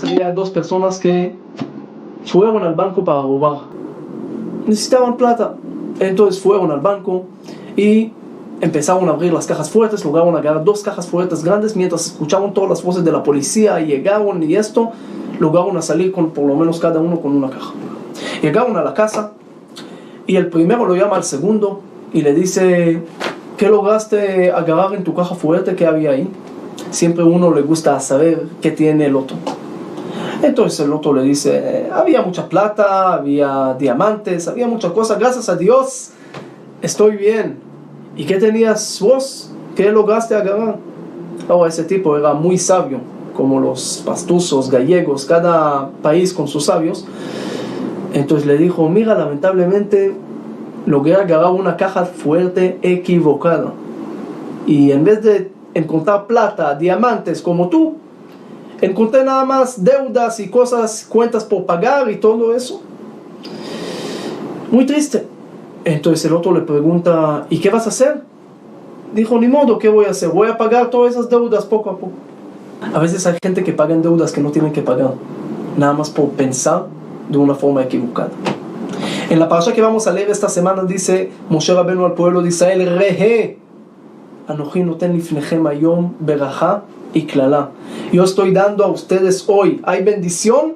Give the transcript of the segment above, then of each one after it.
vez había dos personas que fueron al banco para robar. Necesitaban plata. Entonces fueron al banco y empezaron a abrir las cajas fuertes. Lograron agarrar dos cajas fuertes grandes. Mientras escuchaban todas las voces de la policía y llegaron y esto, lograron a salir con por lo menos cada uno con una caja. Llegaron a la casa y el primero lo llama al segundo y le dice: ¿qué lograste agarrar en tu caja fuerte? ¿Qué había ahí? Siempre uno le gusta saber qué tiene el otro. Entonces el otro le dice: había mucha plata, había diamantes, había muchas cosas, gracias a Dios estoy bien. ¿Y qué tenías vos? ¿Qué lograste agarrar? Ahora ese tipo era muy sabio, como los pastusos gallegos, cada país con sus sabios. Entonces le dijo: mira, lamentablemente logré agarrar una caja fuerte equivocada, y en vez de encontrar plata, diamantes como tú, encontré nada más deudas y cosas, cuentas por pagar y todo eso. Muy triste. Entonces el otro le pregunta: ¿y qué vas a hacer? Dijo: ni modo, ¿qué voy a hacer? Voy a pagar todas esas deudas poco a poco. A veces hay gente que paga deudas que no tienen que pagar, nada más por pensar de una forma equivocada. En la parasha que vamos a leer esta semana dice Moshe Rabbeinu al pueblo de Israel: Rehe Anochi noten lifnechem hayom beraja y klala. Yo estoy dando a ustedes hoy, hay bendición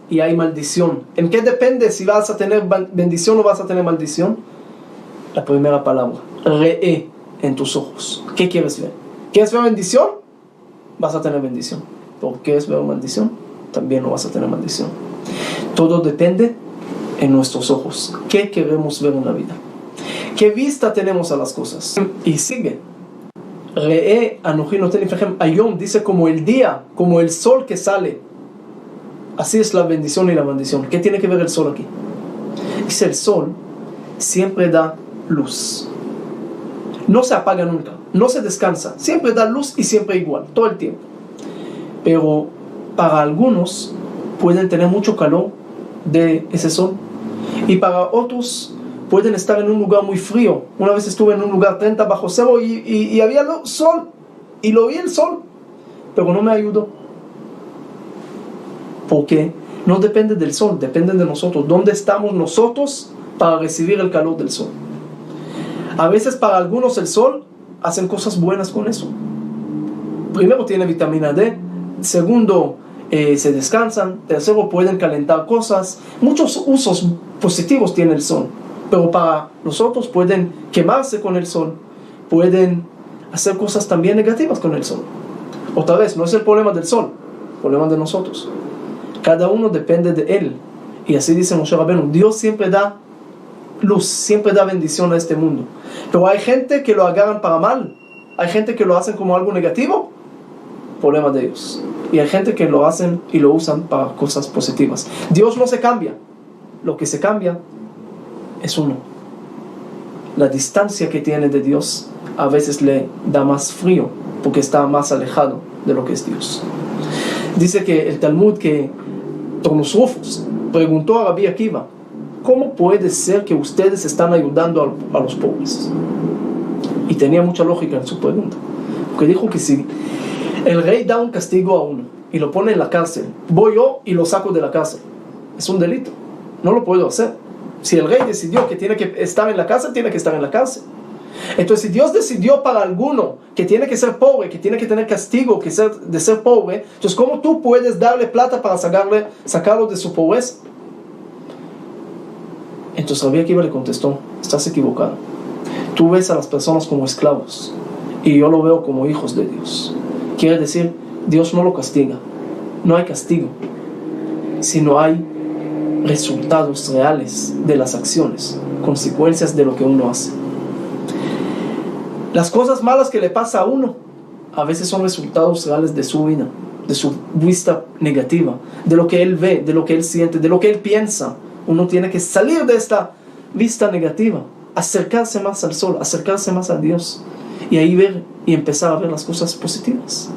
y hay maldición. ¿En qué depende si vas a tener bendición o vas a tener maldición? La primera palabra, Rehe, en tus ojos. ¿Qué quieres ver? ¿Quieres ver bendición? Vas a tener bendición. ¿Por qué quieres ver maldición? También no vas a tener maldición. Todo depende en nuestros ojos. ¿Qué queremos ver en la vida? ¿Qué vista tenemos a las cosas? Y sigue. Re'e anochi noten lifnechem hayom, dice como el día, como el sol que sale. Así es la bendición y la maldición. ¿Qué tiene que ver el sol aquí? Dice: el sol siempre da luz. No se apaga nunca, no se descansa. Siempre da luz y siempre igual, todo el tiempo. Pero para algunos pueden tener mucho calor de ese sol, y para otros pueden estar en un lugar muy frío. Una vez estuve en un lugar 30 bajo cero y había sol, y lo vi el sol, pero no me ayudó. Porque no depende del sol, depende de nosotros. ¿Dónde estamos nosotros para recibir el calor del sol? A veces para algunos el sol hacen cosas buenas con eso. Primero, tiene vitamina D. Segundo, se descansan. Tercero, pueden calentar cosas. Muchos usos positivos tiene el sol. Pero para los otros pueden quemarse con el sol, pueden hacer cosas también negativas con el sol. Otra vez, no es el problema del sol, el problema de nosotros. Cada uno depende de él. Y así dice Moshe Rabbeinu: Dios siempre da luz, siempre da bendición a este mundo. Pero hay gente que lo agarran para mal, hay gente que lo hacen como algo negativo, problema de ellos. Y hay gente que lo hacen y lo usan para cosas positivas. Dios no se cambia, lo que se cambia es uno. La distancia que tiene de Dios a veces le da más frío, porque está más alejado de lo que es Dios. Dice que el Talmud, que Turnus Rufus preguntó a Rabbi Akiva: ¿cómo puede ser que ustedes están ayudando a los pobres? Y tenía mucha lógica en su pregunta, porque dijo que si el rey da un castigo a uno y lo pone en la cárcel, voy yo y lo saco de la cárcel, es un delito, no lo puedo hacer. Si el rey decidió que tiene que estar en la cárcel, tiene que estar en la cárcel. Entonces, si Dios decidió para alguno que tiene que ser pobre, que tiene que tener castigo de ser pobre, entonces ¿cómo tú puedes darle plata para sacarlo de su pobreza? Entonces Rabbi Akiva le contestó: estás equivocado. Tú ves a las personas como esclavos y yo lo veo como hijos de Dios. Quiere decir, Dios no lo castiga, no hay castigo, sino hay resultados reales de las acciones, consecuencias de lo que uno hace. Las cosas malas que le pasa a uno a veces son resultados reales de su vida, de su vista negativa, de lo que él ve, de lo que él siente, de lo que él piensa. Uno tiene que salir de esta vista negativa, acercarse más al sol, acercarse más a Dios, y ahí ver y empezar a ver las cosas positivas.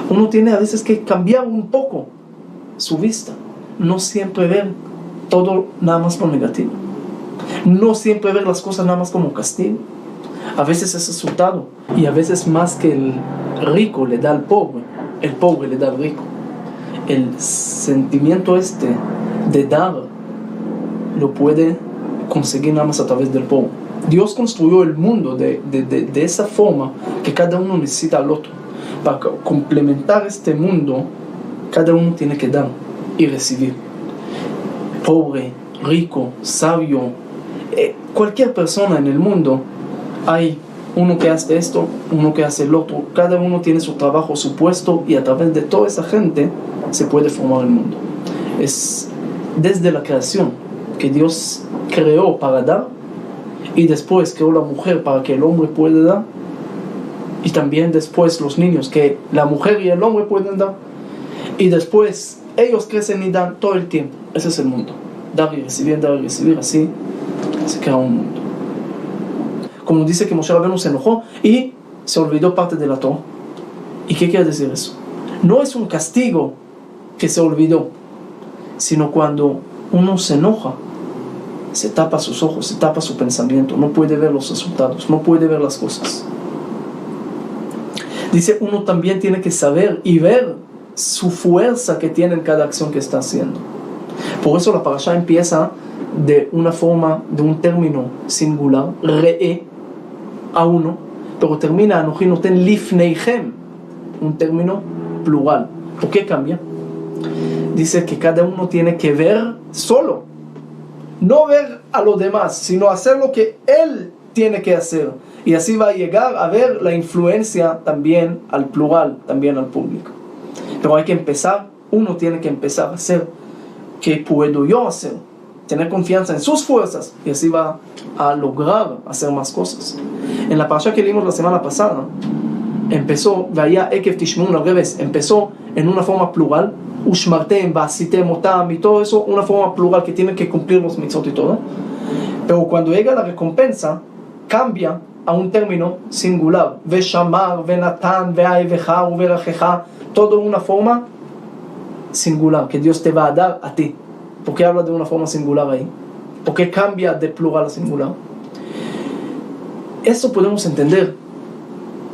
Uno tiene a veces que cambiar un poco su vista, no siempre ver todo nada más por negativo, no siempre ver las cosas nada más como castigo. A veces es resultado, y a veces más que el rico le da al pobre, el pobre le da al rico. el sentimiento de dar lo puede conseguir nada más a través del pobre. Dios construyó el mundo de esa forma que cada uno necesita al otro. Para complementar este mundo, cada uno tiene que dar y recibir. Pobre, rico, sabio, cualquier persona en el mundo, hay uno que hace esto, uno que hace el otro. Cada uno tiene su trabajo, su puesto, y a través de toda esa gente se puede formar el mundo. Es desde la creación que Dios creó para dar, y después creó la mujer para que el hombre pueda dar, y también después los niños que la mujer y el hombre pueden dar, y después ellos crecen y dan todo el tiempo. Ese es el mundo, dar y recibir, así se crea un mundo. Como dice que Moshe Rabbeinu se enojó y se olvidó parte de la Torah. ¿Y qué quiere decir eso? No es un castigo que se olvidó, sino cuando uno se enoja, se tapa sus ojos, se tapa su pensamiento, no puede ver los resultados, no puede ver las cosas. Dice, uno también tiene que saber y ver su fuerza que tiene en cada acción que está haciendo. Por eso la parashá empieza de una forma, de un término singular, re'e, a uno, pero termina Anoji noten lifneichem, un término plural. ¿Por qué cambia? Dice que cada uno tiene que ver solo, no ver a los demás, sino hacer lo que él tiene que hacer, y así va a llegar a ver la influencia también al plural, también al público. Pero hay que empezar, uno tiene que empezar a hacer. ¿Qué puedo yo hacer? Tener confianza en sus fuerzas, y así va a lograr hacer más cosas. En la parasha que leímos la semana pasada, empezó, vaya Ekev Tishmun, al revés, empezó en una forma plural, Ushmartem, Basitem, Otam, y todo eso, una forma plural que tiene que cumplir los mitzvot y todo. Pero cuando llega la recompensa, cambia a un término singular, Veshamar, Venatan, Veaeveja, Uverajeja, todo en una forma singular que Dios te va a dar a ti. ¿Por qué habla de una forma singular ahí? ¿Por qué cambia de plural a singular? Esto podemos entender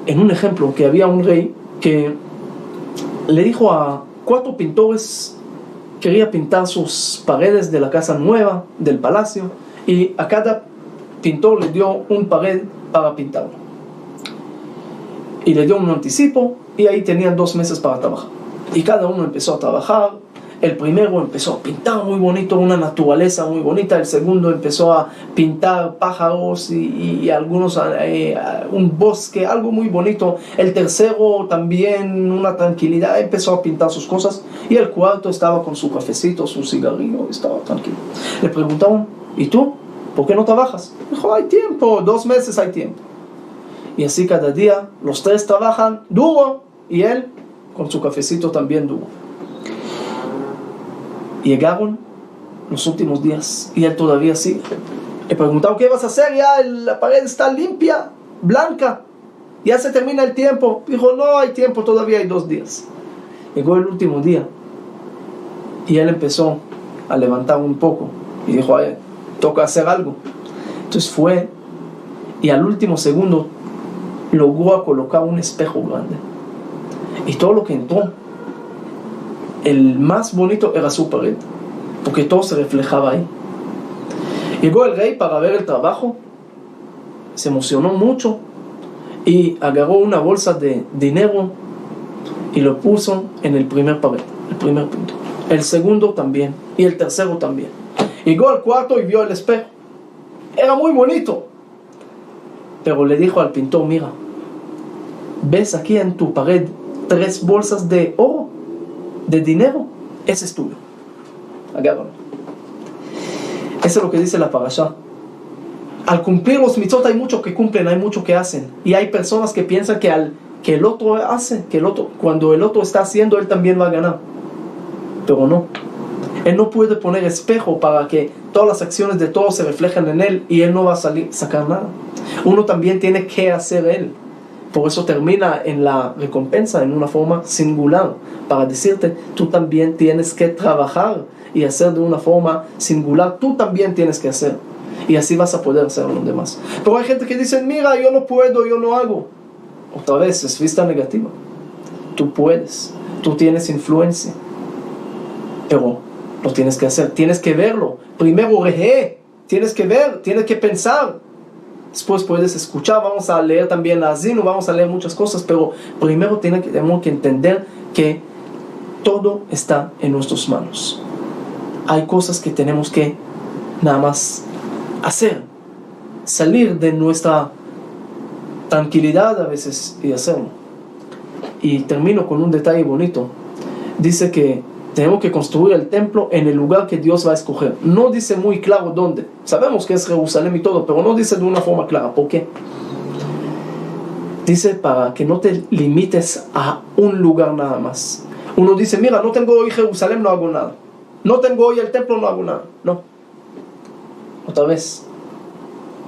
en un ejemplo que había un rey que le dijo a 4 pintores, quería pintar sus paredes de la casa nueva, del palacio, y a cada pintor le dio un pared para pintarlo. Y le dio un anticipo, y ahí tenían 2 meses para trabajar. Y cada uno empezó a trabajar. El primero empezó a pintar muy bonito, una naturaleza muy bonita. El segundo empezó a pintar pájaros y algunos, un bosque, algo muy bonito. El tercero también una tranquilidad, empezó a pintar sus cosas. Y el cuarto estaba con su cafecito, su cigarrillo, estaba tranquilo. Le preguntaron, ¿y tú? ¿Por qué no trabajas? Dijo, hay tiempo, 2 meses hay tiempo. Y así cada día los 3 trabajan duro y él con su cafecito también duro. Llegaron los últimos días y él todavía sigue. Le preguntaron, ¿qué vas a hacer? Ya la pared está limpia, blanca, ya se termina el tiempo. Dijo, no hay tiempo, todavía hay 2 días. Llegó el último día y él empezó a levantar un poco y dijo, toca hacer algo. Entonces fue y al último segundo logró colocar un espejo grande, y todo lo que entró, el más bonito era su pared, porque todo se reflejaba ahí. Llegó el rey para ver el trabajo, se emocionó mucho y agarró una bolsa de dinero y lo puso en el primer pared, el primer punto, el segundo también y el tercero también. Llegó al cuarto y vio el espejo, era muy bonito, pero le dijo al pintor, mira, ¿ves aquí en tu pared 3 bolsas de oro, de dinero? Ese es tuyo, agárralo. Eso es lo que dice la parashá. Al cumplir los mitzvot hay muchos que cumplen, hay muchos que hacen, y hay personas que piensan que el otro hace, cuando el otro está haciendo, él también va a ganar, pero no. Él no puede poner espejo para que todas las acciones de todos se reflejen en él y él no va a sacar nada. Uno también tiene que hacer él. Por eso termina en la recompensa en una forma singular, para decirte, tú también tienes que trabajar y hacer de una forma singular. Tú también tienes que hacer, y así vas a poder hacer a los demás. Pero hay gente que dice, mira, yo no puedo, yo no hago. Otra vez, es vista negativa. Tú puedes, tú tienes influencia. pero lo tienes que hacer, tienes que verlo. Primero tienes que ver, tienes que pensar. Después puedes escuchar, vamos a leer también la Azinu, vamos a leer muchas cosas, pero primero tenemos que entender que todo está en nuestras manos. Hay cosas que tenemos que nada más hacer, salir de nuestra tranquilidad a veces y hacerlo. Y termino con un detalle bonito. Dice que tenemos que construir el templo en el lugar que Dios va a escoger. No dice muy claro dónde. Sabemos que es Jerusalén y todo, pero no dice de una forma clara. ¿Por qué? Dice para que no te limites a un lugar nada más. Uno dice, mira, no tengo hoy Jerusalén, no hago nada. No tengo hoy el templo, no hago nada. No. Otra vez,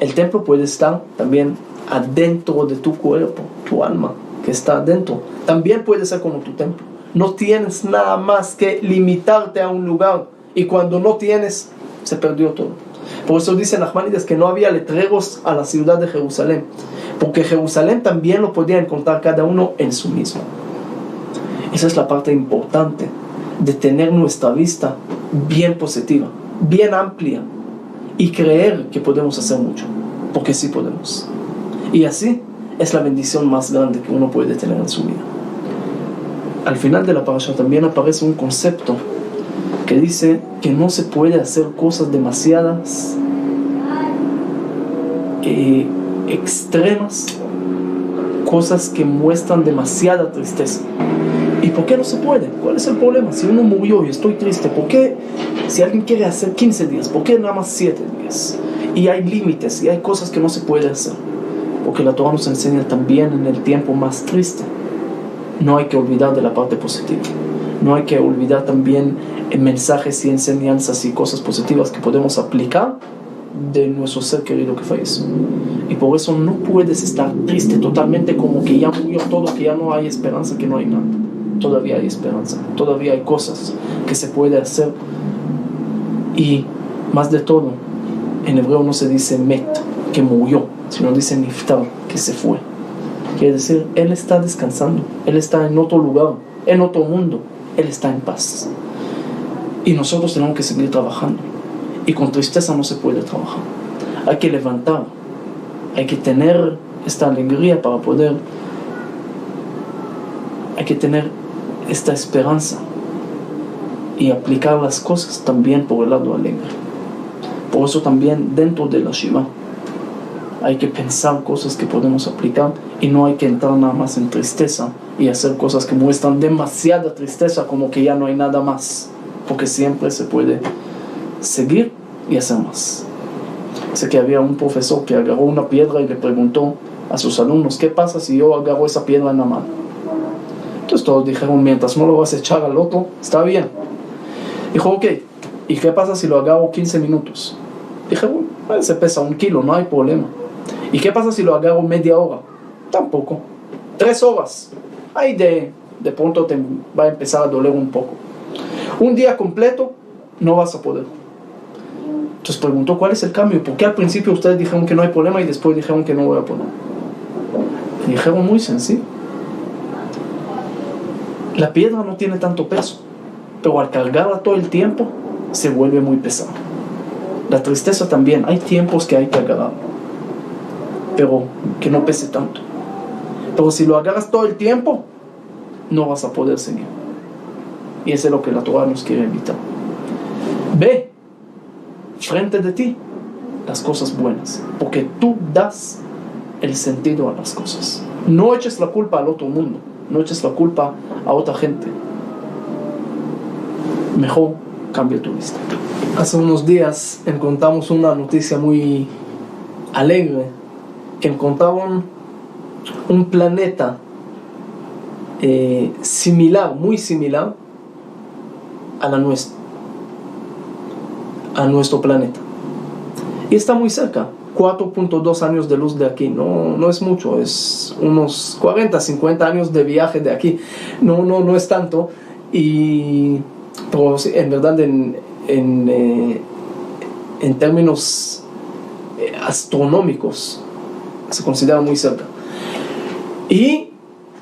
el templo puede estar también adentro de tu cuerpo, tu alma, que está adentro. También puede ser como tu templo. No tienes nada más que limitarte a un lugar. Y cuando no tienes, se perdió todo. Por eso dicen Nachmanides que no había letreros a la ciudad de Jerusalén. Porque Jerusalén también lo podía encontrar cada uno en su mismo. Esa es la parte importante de tener nuestra vista bien positiva, bien amplia. Y creer que podemos hacer mucho. Porque sí podemos. Y así es la bendición más grande que uno puede tener en su vida. Al final de la parasha también aparece un concepto que dice que no se puede hacer cosas demasiadas extremas, cosas que muestran demasiada tristeza. ¿Y por qué no se puede? ¿Cuál es el problema? Si uno murió y estoy triste, ¿por qué? Si alguien quiere hacer 15 días, ¿por qué nada más 7 días? Y hay límites y hay cosas que no se puede hacer. Porque la Torah nos enseña también en el tiempo más triste. No hay que olvidar de la parte positiva. No hay que olvidar también mensajes y enseñanzas y cosas positivas que podemos aplicar de nuestro ser querido que falleció. Y por eso no puedes estar triste totalmente como que ya murió todo, que ya no hay esperanza, que no hay nada. Todavía hay esperanza, todavía hay cosas que se puede hacer. Y más de todo, en hebreo no se dice met, que murió, sino dice niftar, que se fue. Quiere decir, Él está descansando, Él está en otro lugar, en otro mundo, Él está en paz. Y nosotros tenemos que seguir trabajando. Y con tristeza no se puede trabajar. Hay que levantar, hay que tener esta alegría para poder, hay que tener esta esperanza y aplicar las cosas también por el lado alegre. Por eso también dentro de la Shiva hay que pensar cosas que podemos aplicar y no hay que entrar nada más en tristeza y hacer cosas que muestran demasiada tristeza, como que ya no hay nada más, porque siempre se puede seguir y hacer más. Sé que había un profesor que agarró una piedra y le preguntó a sus alumnos, ¿qué pasa si yo agarro esa piedra en la mano? Entonces todos dijeron, mientras no lo vas a echar al otro, está bien. Dijo, ok, ¿y qué pasa si lo agarro 15 minutos? Dije, bueno, se pesa 1 kilo, no hay problema. ¿Y qué pasa si lo agarro media hora? Tampoco. 3 horas. Ahí de pronto te va a empezar a doler un poco. Un día completo, no vas a poder. Entonces preguntó, ¿cuál es el cambio? ¿Por qué al principio ustedes dijeron que no hay problema y después dijeron que no voy a poder? Dijeron muy sencillo. La piedra no tiene tanto peso, pero al cargarla todo el tiempo, se vuelve muy pesada. La tristeza también, hay tiempos que hay que agarrarla, pero que no pese tanto. Pero si lo agarras todo el tiempo, no vas a poder seguir. Y eso es lo que la Torah nos quiere evitar. Ve frente de ti las cosas buenas, porque tú das el sentido a las cosas. No eches la culpa al otro mundo, no eches la culpa a otra gente. Mejor cambia tu vista. Hace unos días encontramos una noticia muy alegre, que encontraron un planeta similar, muy similar a nuestro planeta, y está muy cerca, 4.2 años de luz de aquí. No es mucho, es unos 40, 50 años de viaje de aquí. No es tanto. Pero en verdad en términos astronómicos se considera muy cerca, y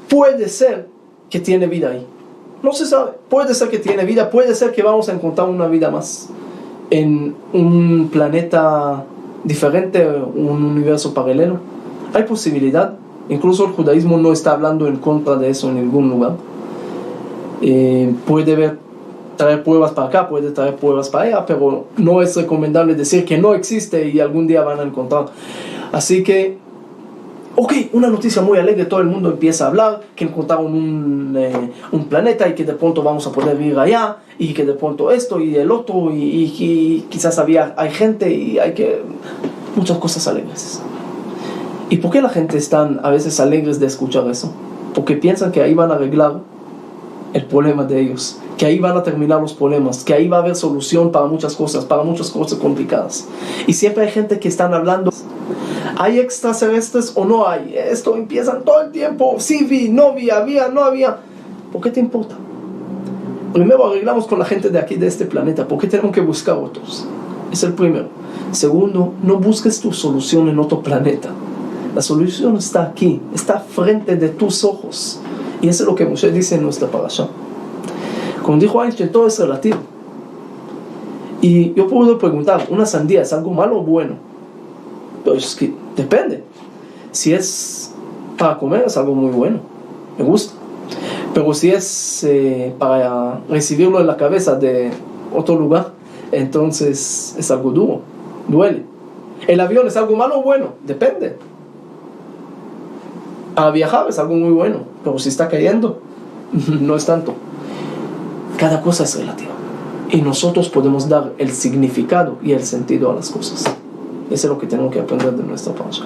puede ser que tiene vida ahí. No se sabe. Puede ser que tiene vida, puede ser que vamos a encontrar una vida más en un planeta diferente, un universo paralelo. Hay posibilidad. Incluso el judaísmo no está hablando en contra de eso en ningún lugar. Puede traer pruebas para acá, puede traer pruebas para allá, pero no es recomendable decir que no existe y algún día van a encontrar. Así que, ok, una noticia muy alegre, todo el mundo empieza a hablar, que encontraron un planeta y que de pronto vamos a poder vivir allá, y que de pronto esto y el otro, y quizás hay gente y hay que... muchas cosas alegres. ¿Y por qué la gente están a veces alegres de escuchar eso? Porque piensan que ahí van a arreglar el problema de ellos, que ahí van a terminar los problemas, que ahí va a haber solución para muchas cosas complicadas. Y siempre hay gente que están hablando, ¿hay extraterrestres o no hay? Esto empiezan todo el tiempo, sí vi, no vi, había, no había. ¿Por qué te importa? Primero arreglamos con la gente de aquí, de este planeta. ¿Por qué tenemos que buscar otros? Es el primero. Segundo, no busques tu solución en otro planeta. La solución está aquí, está frente de tus ojos. Y eso es lo que Moshe dice en nuestra parasha. Como dijo Einstein, todo es relativo. Y yo puedo preguntar, ¿una sandía es algo malo o bueno? Pues que depende. Si es para comer, es algo muy bueno, me gusta. Pero si es para recibirlo en la cabeza de otro lugar, entonces es algo duro, duele. ¿El avión es algo malo o bueno? Depende. A viajar es algo muy bueno, pero si está cayendo, no es tanto. Cada cosa es relativa. Y nosotros podemos dar el significado y el sentido a las cosas. Eso es lo que tenemos que aprender de nuestra parasha.